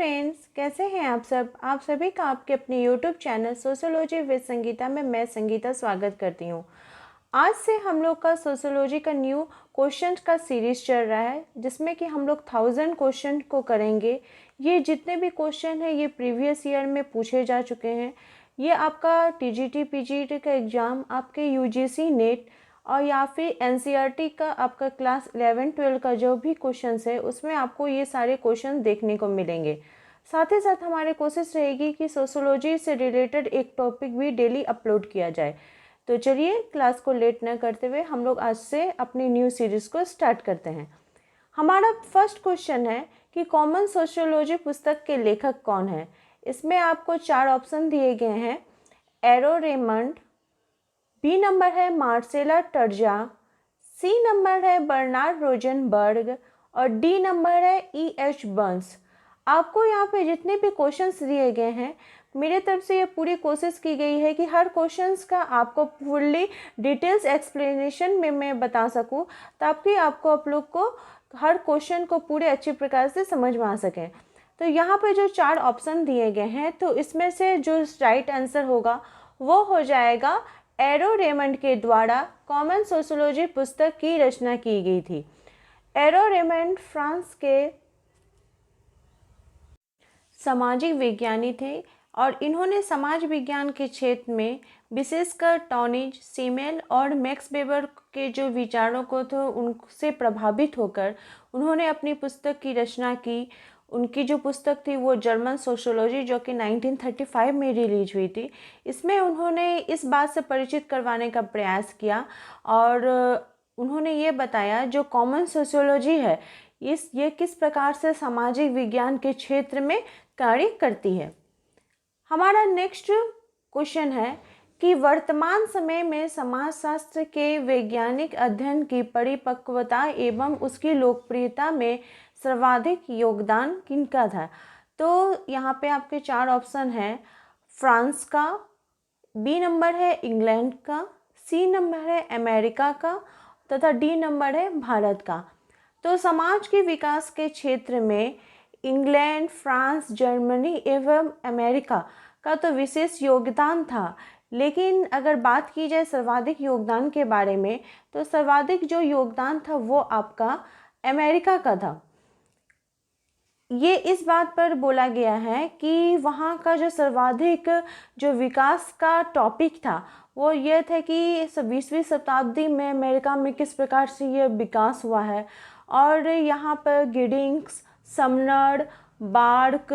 Friends, कैसे हैं आप सब। आप सभी का आपके अपने YouTube channel sociology with Sangeeta में मैं संगीता स्वागत करती हूं। आज से हम लोग का सोशियोलॉजी का न्यू क्वेश्चन का सीरीज़ चल रहा है, जिसमें कि हम लोग 1000 क्वेश्चन को करेंगे। ये जितने भी क्वेश्चन हैं ये प्रीवियस ईयर में पूछे जा चुके हैं। ये आपका टीजीटी पीजीटी का एग्ज़ाम, आपके यूजीसी नेट और या फिर एनसीईआरटी का आपका क्लास 11-12 का जो भी क्वेश्चंस है उसमें आपको ये सारे क्वेश्चन देखने को मिलेंगे। साथ ही साथ हमारी कोशिश रहेगी कि सोशियोलॉजी से रिलेटेड एक टॉपिक भी डेली अपलोड किया जाए। तो चलिए क्लास को लेट न करते हुए हम लोग आज से अपनी न्यू सीरीज़ को स्टार्ट करते हैं। हमारा फर्स्ट क्वेश्चन है कि कॉमन सोशियोलॉजी पुस्तक के लेखक कौन है। इसमें आपको 4 ऑप्शन दिए गए हैं। एरो रेमंड, बी नंबर है मार्सेला टर्जा, सी नंबर है बर्नार्ड रोजनबर्ग और डी नंबर है E.H. बर्न्स। आपको यहाँ पे जितने भी क्वेश्चंस दिए गए हैं, मेरे तरफ से ये पूरी कोशिश की गई है कि हर क्वेश्चंस का आपको फुल्ली डिटेल्स एक्सप्लेनेशन में मैं बता सकूं, ताकि आप लोग को हर क्वेश्चन को पूरे अच्छी प्रकार से समझ में आ सके। तो यहाँ पे जो 4 ऑप्शन दिए गए हैं, तो इसमें से जो राइट आंसर होगा वो हो जाएगा एरो रेमंड के द्वारा कॉमन सोशियोलॉजी पुस्तक की रचना की गई थी। एरो रेमंड फ्रांस के सामाजिक विज्ञानी थे और इन्होंने समाज विज्ञान के क्षेत्र में विशेषकर टॉनिज, सीमेल और मैक्स वेबर के जो विचारों को थे उनसे प्रभावित होकर उन्होंने अपनी पुस्तक की रचना की। उनकी जो पुस्तक थी वो जर्मन सोशियोलॉजी, जो कि 1935 में रिलीज हुई थी। इसमें उन्होंने इस बात से परिचित करवाने का प्रयास किया और उन्होंने ये बताया जो कॉमन सोशियोलॉजी है ये किस प्रकार से सामाजिक विज्ञान के क्षेत्र में कार्य करती है। हमारा नेक्स्ट क्वेश्चन है कि वर्तमान समय में समाजशास्त्र के वैज्ञानिक अध्ययन की परिपक्वता एवं उसकी लोकप्रियता में सर्वाधिक योगदान किनका था। तो यहाँ पे आपके 4 ऑप्शन हैं। फ्रांस का, बी नंबर है इंग्लैंड का, सी नंबर है अमेरिका का तथा डी नंबर है भारत का। तो समाज के विकास के क्षेत्र में इंग्लैंड, फ्रांस, जर्मनी एवं अमेरिका का तो विशेष योगदान था, लेकिन अगर बात की जाए सर्वाधिक योगदान के बारे में, तो सर्वाधिक जो योगदान था वो आपका अमेरिका का था। ये इस बात पर बोला गया है कि वहाँ का जो सर्वाधिक जो विकास का टॉपिक था वो ये था कि 20वीं शताब्दी में अमेरिका में किस प्रकार से ये विकास हुआ है। और यहाँ पर गिडिंग्स, समनर, बार्क,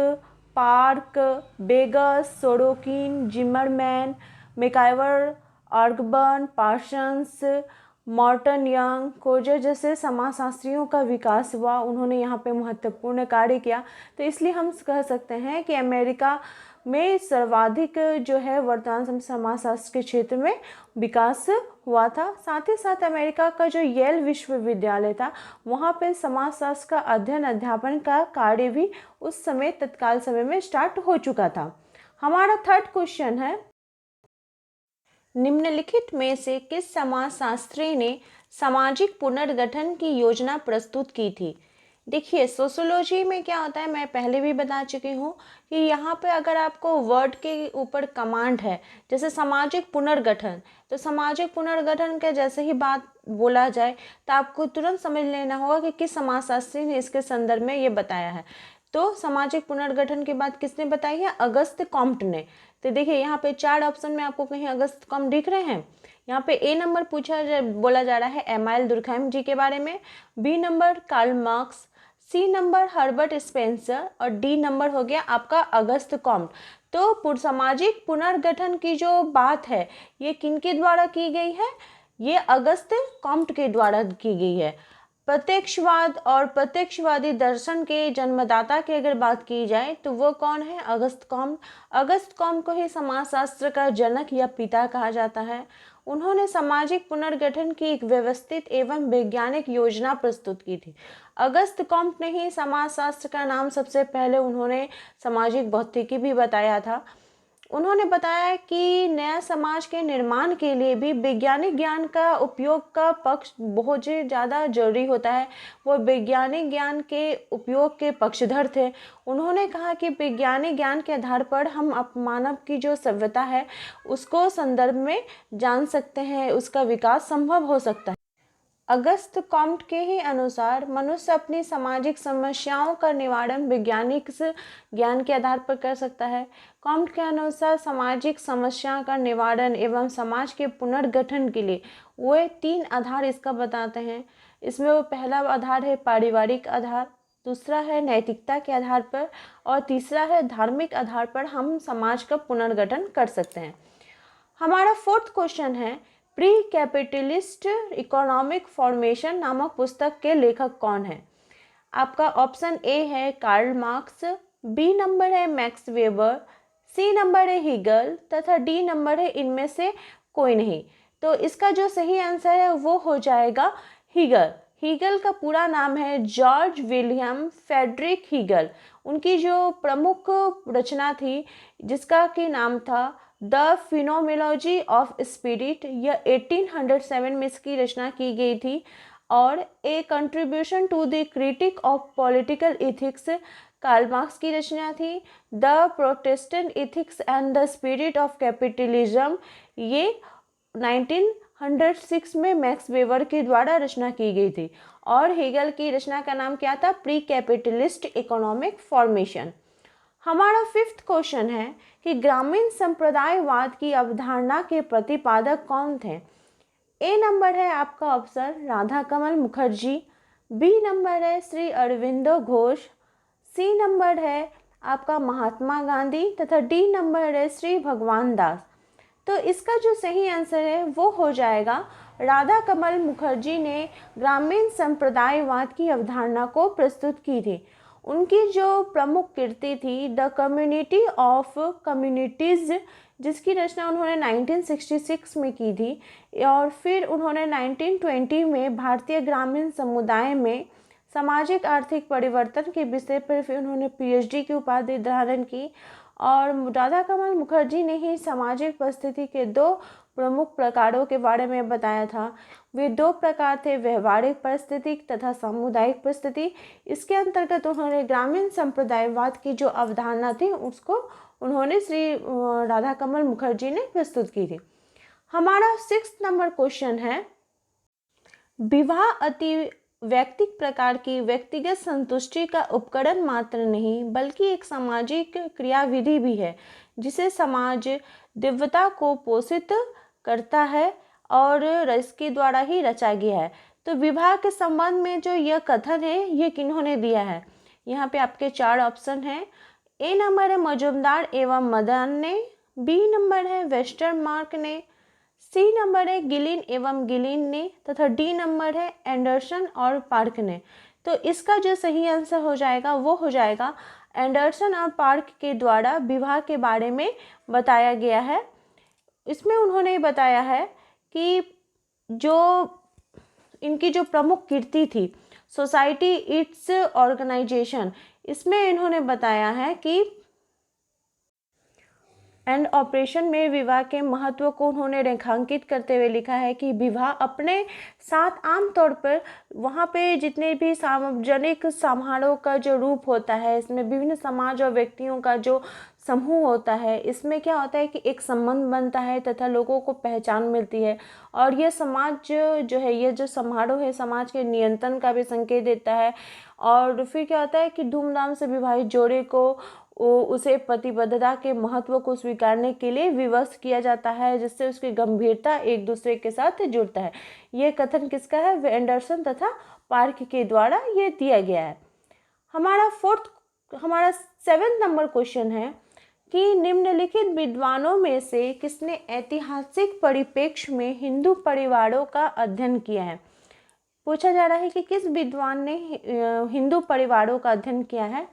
Park, Burgess, Sorokin, Zimmerman, MacIver, Ogburn, Parsons, Morton Young, Coser जैसे समाजशास्त्रियों का विकास हुआ। उन्होंने यहाँ पे महत्वपूर्ण कार्य किया। तो इसलिए हम कह सकते हैं कि अमेरिका में सर्वाधिक जो है वर्तमान समय समाजशास्त्र के क्षेत्र में विकास हुआ था। साथ ही साथ अमेरिका का जो येल विश्वविद्यालय था वहाँ पे समाजशास्त्र का अध्ययन अध्यापन का कार्य भी उस समय तत्काल समय में स्टार्ट हो चुका था। हमारा थर्ड क्वेश्चन है, निम्नलिखित में से किस समाजशास्त्री ने सामाजिक पुनर्गठन की योजना प्रस्तुत की थी। देखिए सोशियोलॉजी में क्या होता है, मैं पहले भी बता चुकी हूँ कि यहाँ पे अगर आपको वर्ड के ऊपर कमांड है, जैसे सामाजिक पुनर्गठन, तो सामाजिक पुनर्गठन के जैसे ही बात बोला जाए तो आपको तुरंत समझ लेना होगा कि किस समाजशास्त्री ने इसके संदर्भ में ये बताया है। तो सामाजिक पुनर्गठन की बात किसने बताई है? अगस्त कॉम्ट ने। तो देखिए यहाँ पे 4 ऑप्शन में आपको कहीं अगस्त कॉम्ट दिख रहे हैं। यहाँ पे ए नंबर बोला जा रहा है एमाइल दुर्खैम जी के बारे में, B number Karl Marx, C number Herbert Spencer और डी नंबर हो गया आपका अगस्त कॉम्ट। तो सामाजिक पुनर्गठन की जो बात है ये किनके द्वारा की गई है? ये अगस्त कॉम्ट के द्वारा की गई है। प्रत्यक्षवाद और प्रत्यक्षवादी दर्शन के जन्मदाता की अगर बात की जाए तो वो कौन है? Auguste Comte. अगस्त कॉम्ट को ही समाजशास्त्र का जनक या पिता कहा जाता है। उन्होंने सामाजिक पुनर्गठन की एक व्यवस्थित एवं वैज्ञानिक योजना प्रस्तुत की थी। अगस्त कॉम्ट ने ही समाजशास्त्र का नाम सबसे पहले उन्होंने सामाजिक भौतिकी भी बताया था। उन्होंने बताया कि नया समाज के निर्माण के लिए भी वैज्ञानिक ज्ञान का उपयोग का पक्ष बहुत ही ज़्यादा जरूरी होता है। वो वैज्ञानिक ज्ञान के उपयोग के पक्षधर थे। उन्होंने कहा कि वैज्ञानिक ज्ञान के आधार पर हम मानव की जो सभ्यता है उसको संदर्भ में जान सकते हैं, उसका विकास संभव हो सकता है। अगस्त कॉम्ट के ही अनुसार मनुष्य अपनी सामाजिक समस्याओं का निवारण वैज्ञानिक ज्ञान के आधार पर कर सकता है। कॉम्ट के अनुसार सामाजिक समस्याओं का निवारण एवं समाज के पुनर्गठन के लिए वे 3 आधार इसका बताते हैं। इसमें वो पहला आधार है पारिवारिक आधार, दूसरा है नैतिकता के आधार पर और तीसरा है धार्मिक आधार पर हम समाज का पुनर्गठन कर सकते हैं। हमारा 4th क्वेश्चन है, प्री कैपिटलिस्ट इकोनॉमिक फॉर्मेशन नामक पुस्तक के लेखक कौन है? आपका ऑप्शन ए है कार्ल मार्क्स, बी नंबर है मैक्स वेबर, सी नंबर है हीगल तथा डी नंबर है इनमें से कोई नहीं। तो इसका जो सही आंसर है वो हो जाएगा हीगल। हीगल का पूरा नाम है जॉर्ज विलियम फ्रेडरिक हीगल। उनकी जो प्रमुख रचना थी जिसका कि नाम था द फिनोमेनोलॉजी ऑफ स्पिरिट, यह 1807 में इसकी रचना की गई थी। और a contribution to the critique of political ethics, Karl Marx की रचना थी। The Protestant ethics and the spirit of capitalism, ये 1906 में मैक्स वेबर के द्वारा रचना की गई थी। और हेगल की रचना का नाम क्या था? Pre capitalist economic formation. हमारा 5th क्वेश्चन है कि ग्रामीण संप्रदायवाद की अवधारणा के प्रतिपादक कौन थे? ए नंबर है आपका ऑप्शन राधा कमल मुखर्जी, बी नंबर है श्री अरविंदो घोष, सी नंबर है आपका महात्मा गांधी तथा डी नंबर है श्री भगवान दास। तो इसका जो सही आंसर है वो हो जाएगा राधा कमल मुखर्जी ने ग्रामीण संप्रदायवाद की अवधारणा को प्रस्तुत की थी। उनकी जो प्रमुख कृति थी द कम्युनिटी ऑफ कम्युनिटीज़, जिसकी रचना उन्होंने 1966 में की थी। और फिर उन्होंने 1920 में भारतीय ग्रामीण समुदाय में सामाजिक आर्थिक परिवर्तन के विषय पर फिर उन्होंने पीएचडी की उपाधि धारण की। और राधा कमल मुखर्जी ने ही सामाजिक परिस्थिति के 2 प्रमुख प्रकारों के बारे में बताया था। वे 2 प्रकार थे, व्यवहारिक परिस्थिति तथा सामुदायिक परिस्थिति। इसके अंतर्गत उन्होंने ग्रामीण संप्रदायवाद की जो अवधारणा थी उसको उन्होंने श्री राधा कमल मुखर्जी ने प्रस्तुत की थी। हमारा 6th नंबर क्वेश्चन है, विवाह अति वैयक्तिक प्रकार की व्यक्तिगत संतुष्टि का उपकरण मात्र नहीं बल्कि एक सामाजिक क्रियाविधि भी है जिसे समाज दिव्यता को पोषित करता है और इसके द्वारा ही रचा गया है। तो विवाह के संबंध में जो यह कथन है ये किन्होंने दिया है? यहाँ पे आपके 4 ऑप्शन हैं। ए नंबर है मजुमदार एवं मदन ने, बी नंबर है वेस्टरमार्क ने, सी नंबर है गिलिन एवं गिलिन ने तथा डी नंबर है एंडरसन और पार्क ने। तो इसका जो सही आंसर हो जाएगा वो हो जाएगा एंडरसन और पार्क के द्वारा विवाह के बारे में बताया गया है। इसमें उन्होंने बताया है कि जो इनकी जो प्रमुख कृति थी सोसाइटी इट्स ऑर्गेनाइजेशन, इसमें इन्होंने बताया है कि एंड ऑपरेशन में विवाह के महत्व को उन्होंने रेखांकित करते हुए लिखा है कि विवाह अपने साथ आमतौर पर वहाँ पे जितने भी सार्वजनिक समारोह का जो रूप होता है, इसमें विभिन्न समाज और व्यक्तियों का जो समूह होता है, इसमें क्या होता है कि एक संबंध बनता है तथा लोगों को पहचान मिलती है। और ये समाज जो है, ये जो समारोह है समाज के नियंत्रण का भी संकेत देता है। और फिर क्या होता है कि धूमधाम से विवाहित जोड़े को उसे प्रतिबद्धता के महत्व को स्वीकारने के लिए विवश किया जाता है, जिससे उसकी गंभीरता एक दूसरे के साथ जुड़ता है। ये कथन किसका है? एंडरसन तथा पार्क के द्वारा ये दिया गया है। हमारा 7th नंबर क्वेश्चन है कि निम्नलिखित विद्वानों में से किसने ऐतिहासिक परिप्रेक्ष्य में हिंदू परिवारों का अध्ययन किया है? पूछा जा रहा है कि किस विद्वान ने हिंदू परिवारों का अध्ययन किया है।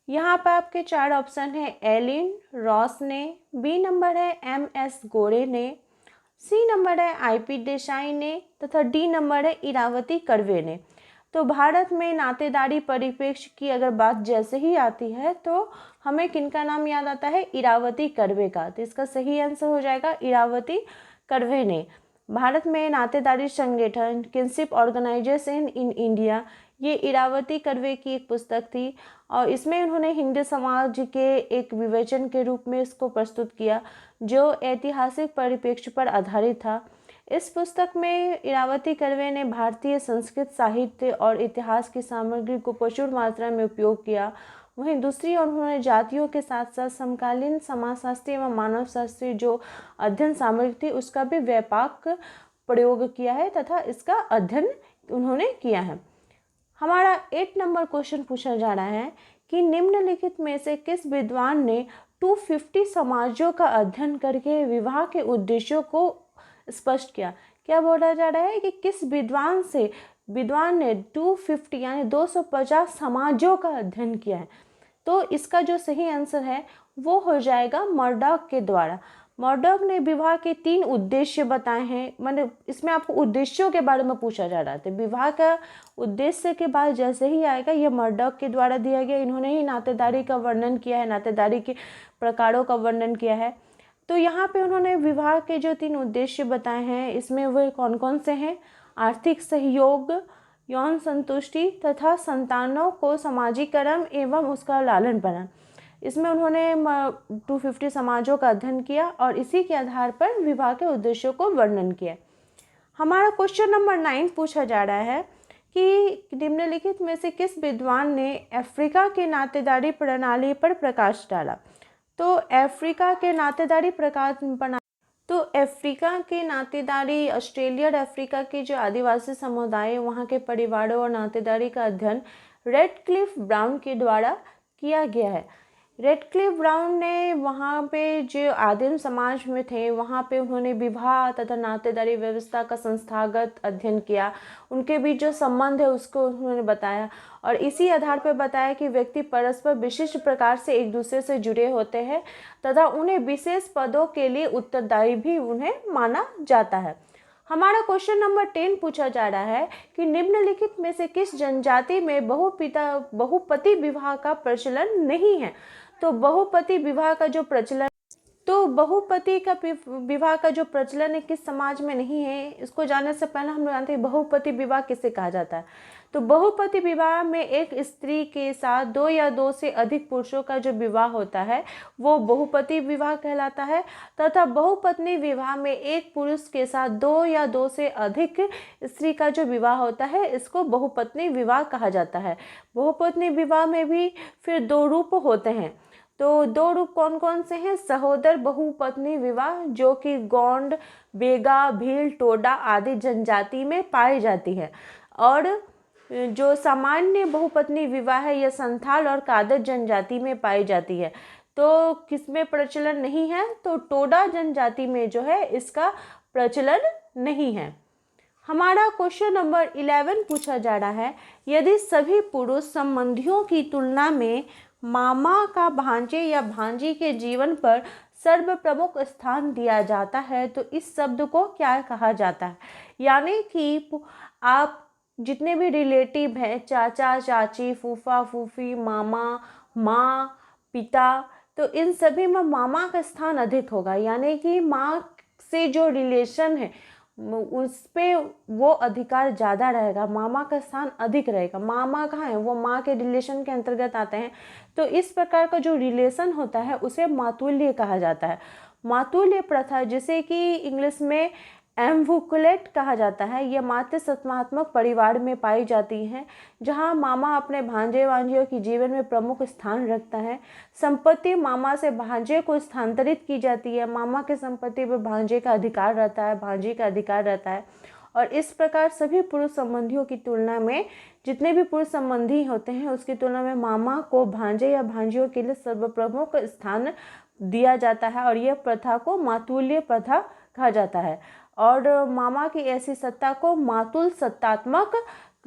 यहाँ पर आपके 4 ऑप्शन है। एलिन रॉस ने, बी नंबर है MS गोरे ने, सी नंबर है IP देसाई ने तथा डी नंबर है इरावती कर्वे ने। तो भारत में नातेदारी परिप्रेक्ष्य की अगर बात जैसे ही आती है तो हमें किनका नाम याद आता है, इरावती कर्वे का। तो इसका सही आंसर हो जाएगा इरावती कर्वे ने भारत में नातेदारी संगठन किनशिप ऑर्गेनाइजेशन इन इंडिया, ये इरावती कर्वे की एक पुस्तक थी और इसमें उन्होंने हिंदू समाज के एक विवेचन के रूप में इसको प्रस्तुत किया जो ऐतिहासिक परिप्रेक्ष्य पर आधारित था। इस पुस्तक में इरावती कर्वे ने भारतीय संस्कृत साहित्य और इतिहास की सामग्री को प्रचुर मात्रा में उपयोग किया। वहीं दूसरी ओर उन्होंने जातियों के साथ साथ समकालीन समाजशास्त्री एवं मानव शास्त्री जो अध्ययन सामग्री थी उसका भी व्यापक प्रयोग किया है तथा इसका अध्ययन उन्होंने किया है। हमारा 8 नंबर क्वेश्चन पूछा जा रहा है कि निम्नलिखित में से किस विद्वान ने 250 समाजों का अध्ययन करके विवाह के उद्देश्यों को स्पष्ट किया। क्या बोला जा रहा है कि किस विद्वान ने 250 यानी 250 समाजों का अध्ययन किया है। तो इसका जो सही आंसर है वो हो जाएगा मर्डॉक के द्वारा। मर्डॉक ने विवाह के 3 उद्देश्य बताए हैं, मतलब इसमें आपको उद्देश्यों के बारे में पूछा जा रहा था। विवाह का उद्देश्य के बाद जैसे ही आएगा ये मर्डॉक के द्वारा दिया गया। इन्होंने ही नातेदारी का वर्णन किया है, नातेदारी के प्रकारों का वर्णन किया है। तो यहाँ पे उन्होंने विवाह के जो 3 उद्देश्य बताए हैं इसमें वह कौन कौन से हैं, आर्थिक सहयोग, यौन संतुष्टि तथा संतानों को समाजीकरण एवं उसका लालन पालन। इसमें उन्होंने 250 समाजों का अध्ययन किया और इसी के आधार पर विवाह के उद्देश्यों को वर्णन किया। हमारा क्वेश्चन नंबर 9 पूछा जा रहा है कि निम्नलिखित में से किस विद्वान ने अफ्रीका के नातेदारी प्रणाली पर प्रकाश डाला। तो अफ्रीका के नातेदारी ऑस्ट्रेलिया और अफ्रीका के जो आदिवासी समुदाय वहाँ के परिवारों और नातेदारी का अध्ययन रेडक्लिफ ब्राउन के द्वारा किया गया है। रेडक्लिफ ब्राउन ने वहाँ पे जो आदिम समाज में थे वहाँ पे उन्होंने विवाह तथा नातेदारी व्यवस्था का संस्थागत अध्ययन किया, उनके बीच जो संबंध है उसको उन्होंने बताया और इसी आधार पर बताया कि व्यक्ति परस्पर विशिष्ट प्रकार से एक दूसरे से जुड़े होते हैं तथा उन्हें विशेष पदों के लिए उत्तरदायी भी उन्हें माना जाता है। हमारा क्वेश्चन नंबर 10 पूछा जा रहा है कि निम्नलिखित में से किस जनजाति में बहुपति विवाह का प्रचलन नहीं है। तो बहुपति विवाह का जो प्रचलन है किस समाज में नहीं है, इसको जानने से पहले हम लोग जानते हैं बहुपति विवाह किसे कहा जाता है। तो बहुपति विवाह में एक स्त्री के साथ 2 या 2 से अधिक पुरुषों का जो विवाह होता है वो बहुपति विवाह कहलाता है तथा बहुपत्नी विवाह में एक पुरुष के साथ 2 या 2 से अधिक स्त्री का जो विवाह होता है इसको बहुपत्नी विवाह कहा जाता है। बहुपत्नी विवाह में भी फिर 2 रूप होते हैं। तो 2 रूप कौन कौन से हैं, सहोदर बहुपत्नी विवाह जो कि गोंड, बेगा, भील, टोडा आदि जनजाति में पाई जाती है और जो सामान्य बहुपत्नी विवाह है यह संथाल और कादर जनजाति में पाई जाती है। तो किसमें प्रचलन नहीं है, तो टोडा जनजाति में जो है इसका प्रचलन नहीं है। हमारा क्वेश्चन नंबर 11 पूछा जा रहा है, यदि सभी पुरुष संबंधियों की तुलना में मामा का भांजे या भांजी के जीवन पर सर्वप्रमुख स्थान दिया जाता है तो इस शब्द को क्या कहा जाता है। यानी कि आप जितने भी रिलेटिव हैं, चाचा चाची, फूफा फूफी, मामा, माँ, पिता, तो इन सभी में मामा का स्थान अधिक होगा। यानी कि माँ से जो रिलेशन है उस पे वो अधिकार ज़्यादा रहेगा, मामा का स्थान अधिक रहेगा। मामा कहाँ है, वो माँ के रिलेशन के अंतर्गत आते हैं। तो इस प्रकार का जो रिलेशन होता है उसे मातुल्य कहा जाता है। मातुल्य प्रथा जिसे कि इंग्लिश में एम्वुकुलेट कहा जाता है, यह मातृ सत्तात्मक परिवार में पाई जाती हैं जहां मामा अपने भांजे भांजियों की जीवन में प्रमुख स्थान रखता है। संपत्ति मामा से भांजे को स्थानांतरित की जाती है, मामा की संपत्ति पर भांजे का अधिकार रहता है, भांजी का अधिकार रहता है। और इस प्रकार सभी पुरुष संबंधियों की तुलना में, जितने भी पुरुष संबंधी होते हैं उसकी तुलना में मामा को भांजे या भांजियों के लिए सर्वप्रमुख स्थान दिया जाता है और यह प्रथा को मातुल्य प्रथा कहा जाता है। और मामा की ऐसी सत्ता को मातुल सत्तात्मक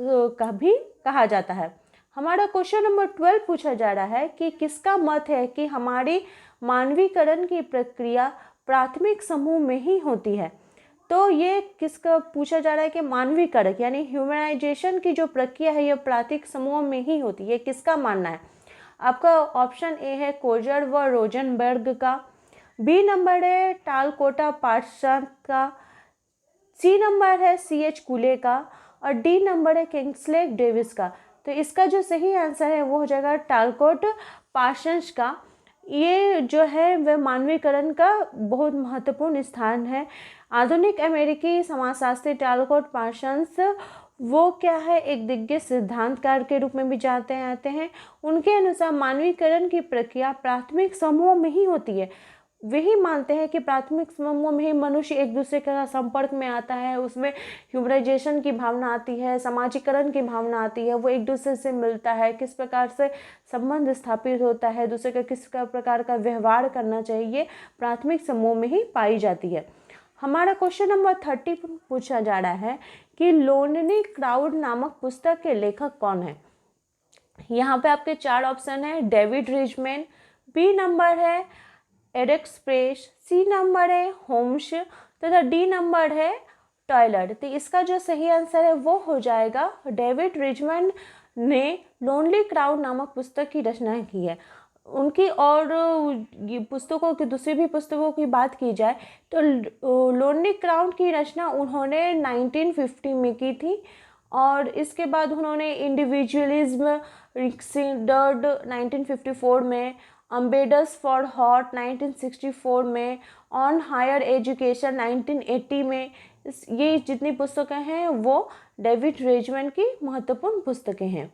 का भी कहा जाता है। हमारा क्वेश्चन नंबर 12 पूछा जा रहा है कि किसका मत है कि हमारी मानवीकरण की प्रक्रिया प्राथमिक समूह में ही होती है। तो ये किसका पूछा जा रहा है कि मानवीकरण यानी ह्यूमनाइजेशन की जो प्रक्रिया है ये प्राकृतिक समूहों में ही होती है, किसका मानना है? आपका ऑप्शन ए है कोजर व रोजनबर्ग का, बी नंबर है टालकोटा पार्सन का, सी नंबर है CH कूले का और डी नंबर है किंग्सले डेविस का। तो इसका जो सही आंसर है वो हो जाएगा टालकोट पार्सन्स का। ये जो है वह मानवीकरण का बहुत महत्वपूर्ण स्थान है। आधुनिक अमेरिकी समाजशास्त्री टालकोट पार्सन्स वो क्या है, एक दिग्गज सिद्धांतकार के रूप में भी जाते आते हैं। उनके अनुसार मानवीकरण की प्रक्रिया प्राथमिक समूहों में ही होती है। वही मानते हैं कि प्राथमिक समूहों में ही मनुष्य एक दूसरे के संपर्क में आता है, उसमें ह्यूमनाइजेशन की भावना आती है, समाजीकरण की भावना आती है, वो एक दूसरे से मिलता है, किस प्रकार से संबंध स्थापित होता है, दूसरे का किस प्रकार का व्यवहार करना चाहिए, प्राथमिक समूह में ही पाई जाती है। हमारा क्वेश्चन नंबर 30 पूछा जा रहा है कि लोनली क्राउड नामक पुस्तक के लेखक कौन है? यहाँ पे आपके 4 ऑप्शन है, डेविड रिचमैन, बी नंबर है एरिक प्रेस, सी नंबर है होम्स तथा डी नंबर है टॉयलर। तो इसका जो सही आंसर है वो हो जाएगा डेविड रिचमैन ने लोनली क्राउड नामक पुस्तक की रचना की है। उनकी और पुस्तकों की दूसरी भी पुस्तकों की बात की जाए तो लोनली क्राउड की रचना उन्होंने 1950 में की थी और इसके बाद उन्होंने इंडिविजुअलिज्म रिक्सिडर्ड 1954 में, अम्बेडस फॉर हॉट 1964 में, ऑन हायर एजुकेशन 1980 में, ये जितनी पुस्तकें हैं वो डेविड रिचमैन की महत्वपूर्ण पुस्तकें हैं।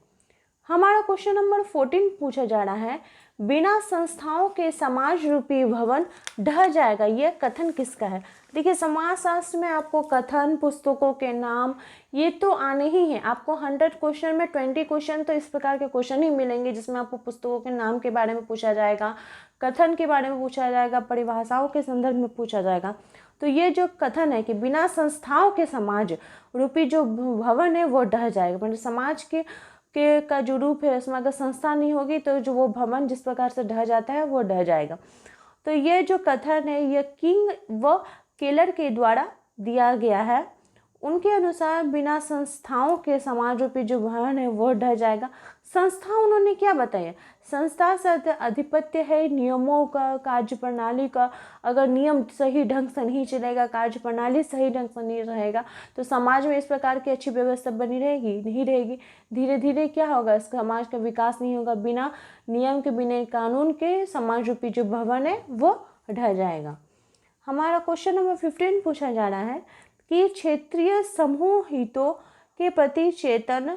हमारा क्वेश्चन नंबर 14 पूछा जा रहा है, बिना संस्थाओं के समाज रूपी भवन ढह जाएगा, यह कथन किसका है? देखिए समाजशास्त्र में आपको कथन, पुस्तकों के नाम ये तो आने ही हैं। आपको 100 क्वेश्चन में 20 क्वेश्चन तो इस प्रकार के क्वेश्चन ही मिलेंगे जिसमें आपको पुस्तकों के नाम के बारे में पूछा जाएगा, कथन के बारे में पूछा जाएगा, परिभाषाओं के संदर्भ में पूछा जाएगा। तो ये जो कथन है कि बिना संस्थाओं के समाज रूपी जो भवन है वो ढह जाएगा, मतलब समाज के का जो रूप है उसमें अगर संस्था नहीं होगी तो जो वो भवन जिस प्रकार से ढह जाता है वो ढह जाएगा। तो ये जो कथन है ये किंग व केलर के द्वारा दिया गया है। उनके अनुसार बिना संस्थाओं के समाज रूपी जो भवन है वो ढह जाएगा। संस्था उन्होंने क्या बताया? संस्था से अधिपत्य है नियमों का, कार्य प्रणाली का। अगर नियम सही ढंग से नहीं चलेगा, कार्य प्रणाली सही ढंग से नहीं रहेगा तो समाज में इस प्रकार की अच्छी व्यवस्था बनी रहेगी नहीं रहेगी। धीरे धीरे क्या होगा, इस समाज का विकास नहीं होगा। बिना नियम के, बिना कानून के समाज रूपी जो भवन है वो ढह जाएगा। हमारा क्वेश्चन नंबर 15 पूछा जा रहा है कि क्षेत्रीय समूह हितों के प्रति चेतन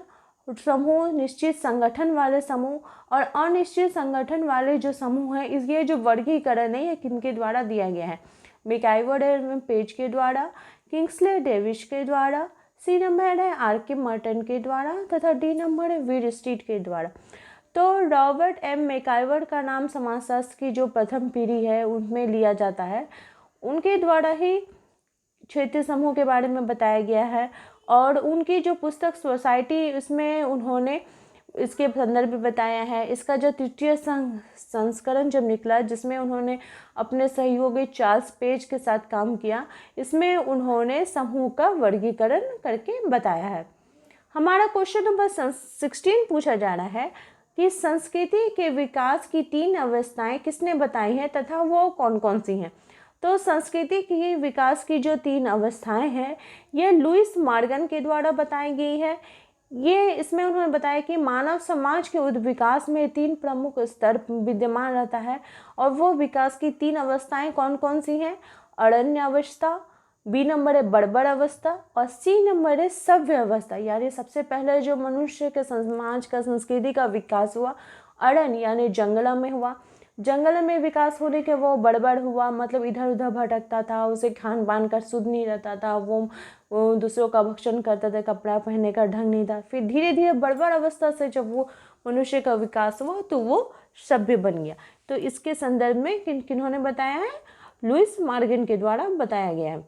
समूह, निश्चित संगठन वाले समूह और अनिश्चित संगठन वाले जो समूह हैं, इसके जो वर्गीकरण है ये किनके द्वारा दिया गया है? मैकआइवर पेज के द्वारा, किंग्सले डेविस के द्वारा, सी नंबर है आर.के. मर्टन के द्वारा तथा डी नंबर है वीर स्ट्रीट के द्वारा। तो रॉबर्ट एम मैकआइवर का नाम समाजशास्त्र की जो प्रथम पीढ़ी है उनमें लिया जाता है। उनके द्वारा ही क्षेत्रीय समूह के बारे में बताया गया है और उनकी जो पुस्तक सोसाइटी उसमें उन्होंने इसके संदर्भ में बताया है। इसका जो तृतीय संस्करण जब निकला जिसमें उन्होंने अपने सहयोगी चार्ल्स पेज के साथ काम किया, इसमें उन्होंने समूह का वर्गीकरण करके बताया है। हमारा क्वेश्चन नंबर 16 पूछा जा रहा है कि संस्कृति के विकास की 3 अवस्थाएं किसने बताई हैं तथा वो कौन कौन सी हैं? तो संस्कृति की विकास की जो 3 अवस्थाएं हैं ये लुइस मॉर्गन के द्वारा बताई गई है। ये इसमें उन्होंने बताया कि मानव समाज के विकास में 3 प्रमुख स्तर विद्यमान रहता है और वो विकास की 3 अवस्थाएं कौन कौन सी हैं? अरण्य अवस्था, बी नंबर है बर्बर अवस्था और सी नंबर है सभ्य अवस्था। यानी सबसे पहले जो मनुष्य के समाज का संस्कृति का विकास हुआ अरण्य यानी जंगल में हुआ। जंगल में विकास होने के वो बड़बड़ हुआ, मतलब इधर उधर भटकता था, उसे खान पान का शुद्ध नहीं रहता था, वो दूसरों का भक्षण करता था, कपड़ा पहनने का ढंग नहीं था। फिर धीरे धीरे बड़बड़ अवस्था से जब वो मनुष्य का विकास हुआ तो वो सभ्य बन गया। तो इसके संदर्भ में किन्होंने बताया है? लुइस मॉर्गन के द्वारा बताया गया है।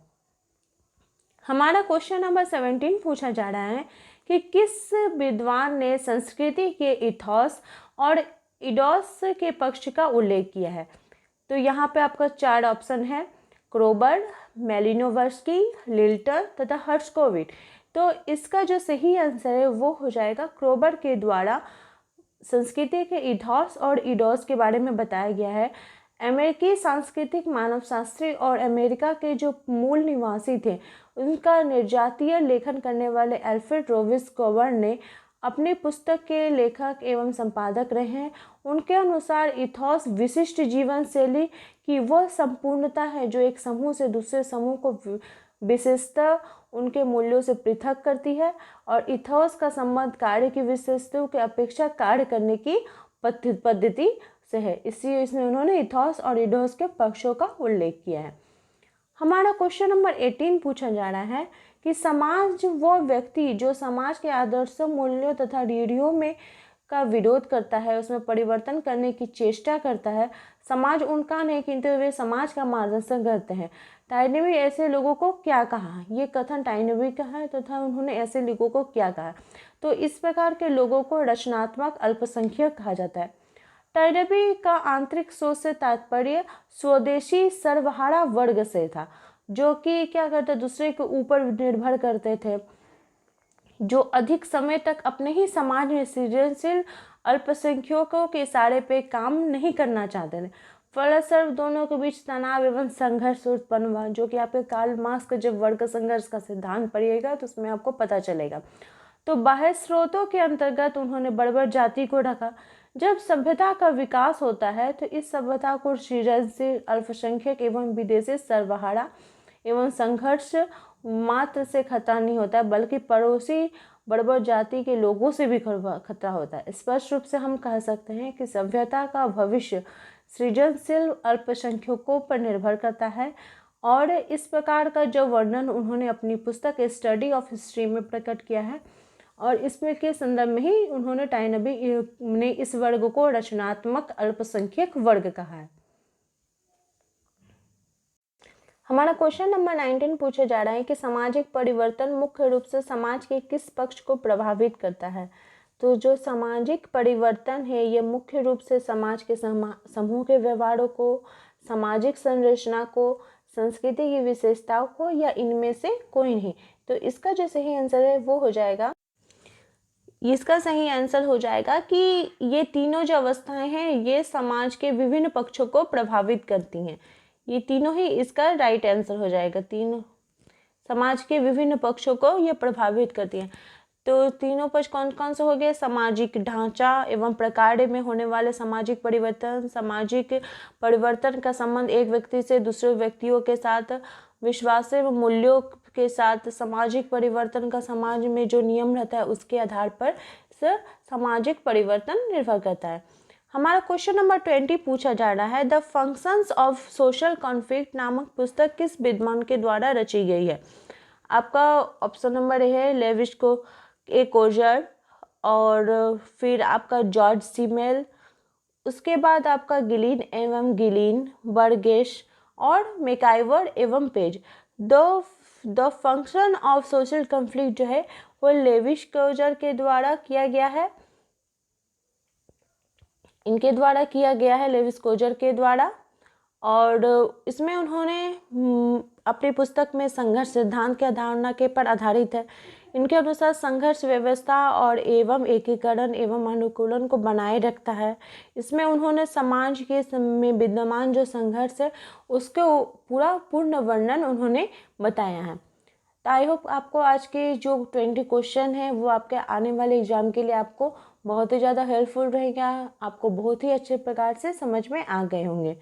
हमारा क्वेश्चन नंबर 17 पूछा जा रहा है कि किस विद्वान ने संस्कृति के इथोस और इडोस के पक्ष का उल्लेख किया है? तो यहाँ पे आपका 4 ऑप्शन है, क्रोबर, मेलिनोवस्की, लिल्टर तथा हर्शकोविट। तो इसका जो सही आंसर है वो हो जाएगा क्रोबर के द्वारा संस्कृति के इथॉस और ईडोस के बारे में बताया गया है। अमेरिकी सांस्कृतिक मानवशास्त्री और अमेरिका के जो मूल निवासी थे उनका निर्जातीय लेखन करने वाले अल्फ्रेड रोविस कोबर ने अपनी पुस्तक के लेखक एवं संपादक रहे हैं। उनके अनुसार इथॉस विशिष्ट जीवन शैली की वह संपूर्णता है जो एक समूह से दूसरे समूह को विशेषता उनके मूल्यों से पृथक करती है, और इथॉस का संबंध कार्य की विशेषताओं की अपेक्षा कार्य करने की पद्धति से है। इसलिए इसमें उन्होंने इथॉस और ईडोस के पक्षों का उल्लेख किया है। हमारा क्वेश्चन नंबर 18 पूछा जा रहा है कि समाज वो व्यक्ति जो समाज के आदर्शों, मूल्यों तथा रूढ़ियों में का विरोध करता है, उसमें परिवर्तन करने की चेष्टा करता है। समाज उनका नहीं किंतु वे समाज का मार्गदर्शन करते हैं। टाइनबी ऐसे लोगों को क्या कहा? ये कथन टाइनबी का है तथा उन्होंने ऐसे लोगों को क्या कहा? तो इस प्रकार के लोगों को रचनात्मक अल्पसंख्यक कहा जाता है। टाइनबी का आंतरिक सोच से तात्पर्य स्वदेशी सर्वहारा वर्ग से था, जो कि क्या करते, दूसरे के ऊपर निर्भर करते थे, जो अधिक समय तक अपने ही समाज में सृजनशील अल्पसंख्यकों के इशारे पे काम नहीं करना चाहते थे। फलस्वरूप दोनों के बीच तनाव एवं संघर्ष उत्पन्न हुआ, जो कि आपके कार्ल मार्क्स का जब वर्ग संघर्ष का सिद्धांत पढ़िएगा तो उसमें आपको पता चलेगा। तो बाह्य स्रोतों के अंतर्गत उन्होंने बर्बर जाति को ढका। जब सभ्यता का विकास होता है तो इस सभ्यता को सृजनशील अल्पसंख्यक एवं विदेशी सर्वहारा एवं संघर्ष मात्र से खतरा नहीं होता है, बल्कि पड़ोसी बर्बर जाति के लोगों से भी खतरा होता है। स्पष्ट रूप से हम कह सकते हैं कि सभ्यता का भविष्य सृजनशील अल्पसंख्यकों पर निर्भर करता है, और इस प्रकार का जो वर्णन उन्होंने अपनी पुस्तक स्टडी ऑफ हिस्ट्री में प्रकट किया है, और इसमें के संदर्भ में ही उन्होंने टाइनबी ने इस वर्ग को रचनात्मक अल्पसंख्यक वर्ग कहा है। हमारा क्वेश्चन नंबर 19 पूछा जा रहा है कि सामाजिक परिवर्तन मुख्य रूप से समाज के किस पक्ष को प्रभावित करता है? तो जो सामाजिक परिवर्तन है ये मुख्य रूप से समाज के समूह के व्यवहारों को, सामाजिक संरचना को, संस्कृति की विशेषताओं को, या इनमें से कोई नहीं। तो इसका जो सही आंसर है वो हो जाएगा, इसका सही आंसर हो जाएगा कि ये तीनों जो अवस्थाएं हैं ये समाज के विभिन्न पक्षों को प्रभावित करती हैं। ये तीनों ही इसका राइट आंसर हो जाएगा। तीनों समाज के विभिन्न पक्षों को ये प्रभावित करती हैं। तो तीनों पक्ष कौन कौन से हो गए? सामाजिक ढांचा एवं प्रकार में होने वाले सामाजिक परिवर्तन, सामाजिक परिवर्तन का संबंध एक व्यक्ति से दूसरे व्यक्तियों के साथ, विश्वास एवं मूल्यों के साथ, सामाजिक परिवर्तन का समाज में जो नियम रहता है उसके आधार पर सामाजिक परिवर्तन निर्भर करता है। हमारा क्वेश्चन नंबर 20 पूछा जा रहा है, the functions of social conflict नामक पुस्तक किस विद्वान के द्वारा रची गई है? आपका ऑप्शन नंबर है लेविस्को ए कोजर, और फिर आपका जॉर्ज सीमेल, उसके बाद आपका गिलीन एवं गिलीन, बर्गेश और मैकाइवर एवं page. The function of social conflict जो है वो लेविस कोजर के द्वारा किया गया है, इनके द्वारा किया गया है, लेविस कोजर के द्वारा। और इसमें उन्होंने अपनी पुस्तक में संघर्ष सिद्धांत के अवधारणा के पर आधारित है। इनके अनुसार संघर्ष व्यवस्था और एवं एकीकरण एवं अनुकूलन को बनाए रखता है। इसमें उन्होंने समाज के में विद्यमान जो संघर्ष है उसके पूरा पूर्ण वर्णन उन्होंने बताया है। तो आई होप आपको आज के जो 20 क्वेश्चन है वो आपके आने वाले एग्जाम के लिए आपको बहुत ही ज़्यादा हेल्पफुल रहेगा, आपको बहुत ही अच्छे प्रकार से समझ में आ गए होंगे।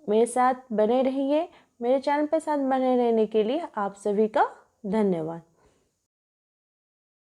मेरे साथ बने रहिए, मेरे चैनल पर साथ बने रहने के लिए आप सभी का धन्यवाद।